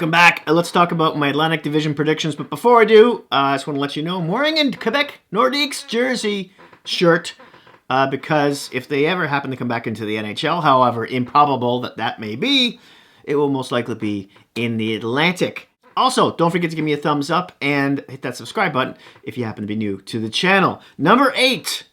Welcome back. Let's talk about my Atlantic Division predictions. But before I do, I just want to let you know I'm wearing a Quebec Nordiques jersey shirt because if they ever happen to come back into the NHL, however improbable that may be, it will most likely be in the Atlantic. Also, don't forget to give me a thumbs up and hit that subscribe button if you happen to be new to the channel. Number 8,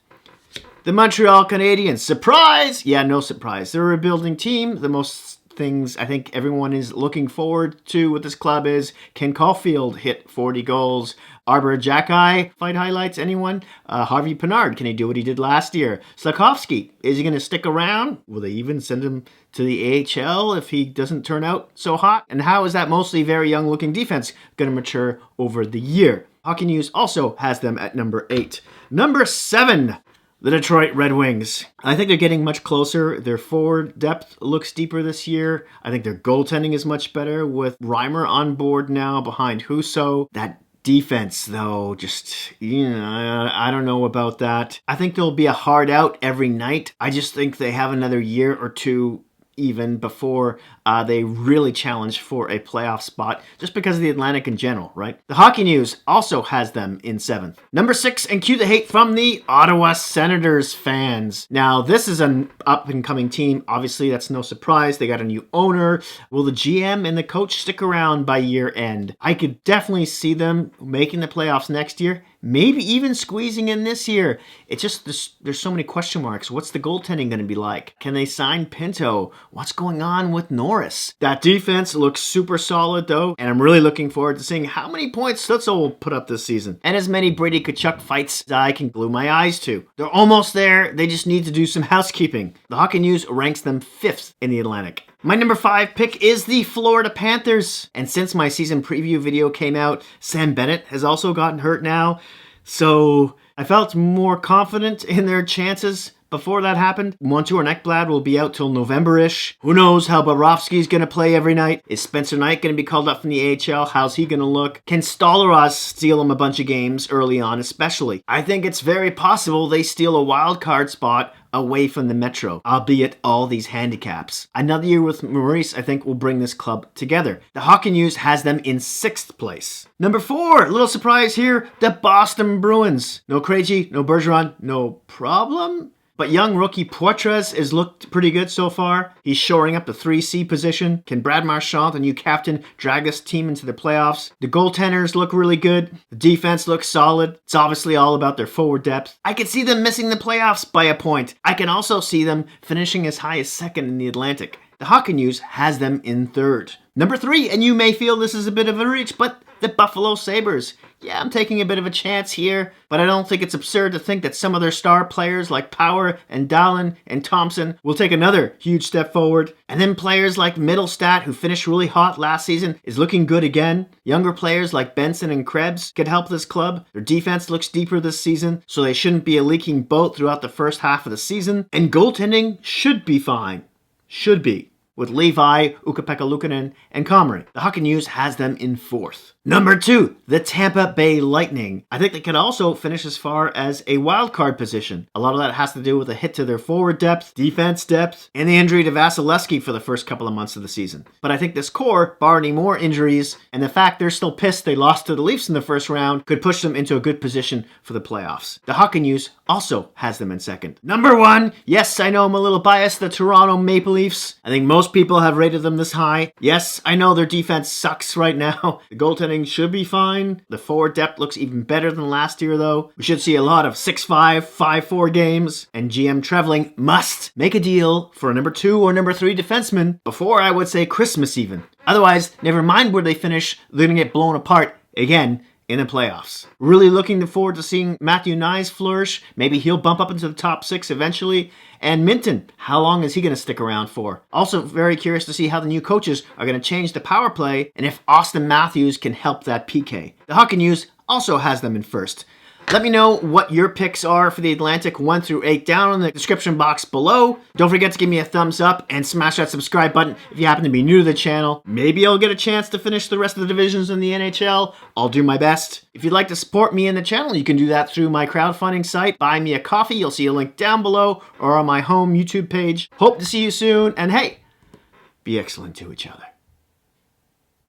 the Montreal Canadiens. Surprise! Yeah, no surprise. They're a rebuilding team. The most things I think everyone is looking forward to with this club is, can Caulfield hit 40 goals? Arbor Jacki, fight highlights, anyone? Harvey Pinard, can he do what he did last year? Slafkovsky, is he going to stick around? Will they even send him to the AHL if he doesn't turn out so hot? And how is that mostly very young looking defense going to mature over the year? Hockey News also has them at number 8. Number 7. The Detroit Red Wings. I think they're getting much closer. Their forward depth looks deeper this year. I think their goaltending is much better with Reimer on board now behind Husso. That defense, though, just, I don't know about that. I think there'll be a hard out every night. I just think they have another year or two even before they really challenge for a playoff spot, just because of the Atlantic in general, right? The Hockey News also has them in 7th. Number 6, and cue the hate from the Ottawa Senators fans. Now, this is an up-and-coming team. Obviously, that's no surprise. They got a new owner. Will the GM and the coach stick around by year end? I could definitely see them making the playoffs next year. Maybe even squeezing in this year. It's just, there's so many question marks. What's the goaltending going to be like? Can they sign Pinto? What's going on with Norris? That defense looks super solid, though, and I'm really looking forward to seeing how many points Stutzel will put up this season, and as many Brady Tkachuk fights that I can glue my eyes to. They're almost there. They just need to do some housekeeping. The Hockey News ranks them 5th in the Atlantic. My number 5 pick is the Florida Panthers. And since my season preview video came out, Sam Bennett has also gotten hurt now. So I felt more confident in their chances before that happened. Montour and Ekblad will be out till November-ish. Who knows how Bobrovsky's going to play every night? Is Spencer Knight going to be called up from the AHL? How's he going to look? Can Stolaros steal him a bunch of games early on especially? I think it's very possible they steal a wild card spot away from the Metro, albeit all these handicaps. Another year with Maurice, I think, will bring this club together. The Hockey News has them in 6th place. Number 4, little surprise here, the Boston Bruins. No Krejci, no Bergeron, no problem. But young rookie Poitras has looked pretty good so far. He's shoring up the 3C position. Can Brad Marchand, the new captain, drag this team into the playoffs? The goaltenders look really good. The defense looks solid. It's obviously all about their forward depth. I could see them missing the playoffs by a point. I can also see them finishing as high as 2nd in the Atlantic. The Hockey News has them in 3rd. Number 3, and you may feel this is a bit of a reach, but the Buffalo Sabres. Yeah, I'm taking a bit of a chance here, but I don't think it's absurd to think that some of their star players like Power and Dahlen and Thompson will take another huge step forward. And then players like Middlestat, who finished really hot last season, is looking good again. Younger players like Benson and Krebs could help this club. Their defense looks deeper this season, so they shouldn't be a leaking boat throughout the first half of the season. And goaltending should be fine. Should be. With Levi, Ukko-Pekka Luukkonen, and Comrie. The Hockey News has them in 4th. Number 2, the Tampa Bay Lightning. I think they could also finish as far as a wild card position. A lot of that has to do with a hit to their forward depth, defense depth, and the injury to Vasilevsky for the first couple of months of the season. But I think this core, bar any more injuries, and the fact they're still pissed they lost to the Leafs in the first round, could push them into a good position for the playoffs. The Hockey News also has them in 2nd. Number 1, yes, I know I'm a little biased, the Toronto Maple Leafs. I think most people have rated them this high. Yes, I know their defense sucks right now. The goaltending should be fine. The forward depth looks even better than last year, though. We should see a lot of 6-5, 5-4 games. And GM Trevling must make a deal for a number 2 or number 3 defenseman before, I would say, Christmas even. Otherwise, never mind where they finish, they're going to get blown apart again in the playoffs. Really looking forward to seeing Matthew Nyes flourish. Maybe he'll bump up into the top 6 eventually. And Minton, how long is he going to stick around for? Also very curious to see how the new coaches are going to change the power play and if Austin Matthews can help that PK. The Hockey News also has them in 1st. Let me know what your picks are for the Atlantic 1 through 8 down in the description box below. Don't forget to give me a thumbs up and smash that subscribe button if you happen to be new to the channel. Maybe I'll get a chance to finish the rest of the divisions in the NHL. I'll do my best. If you'd like to support me in the channel, you can do that through my crowdfunding site, Buy Me a Coffee. You'll see a link down below or on my home YouTube page. Hope to see you soon, and hey, be excellent to each other.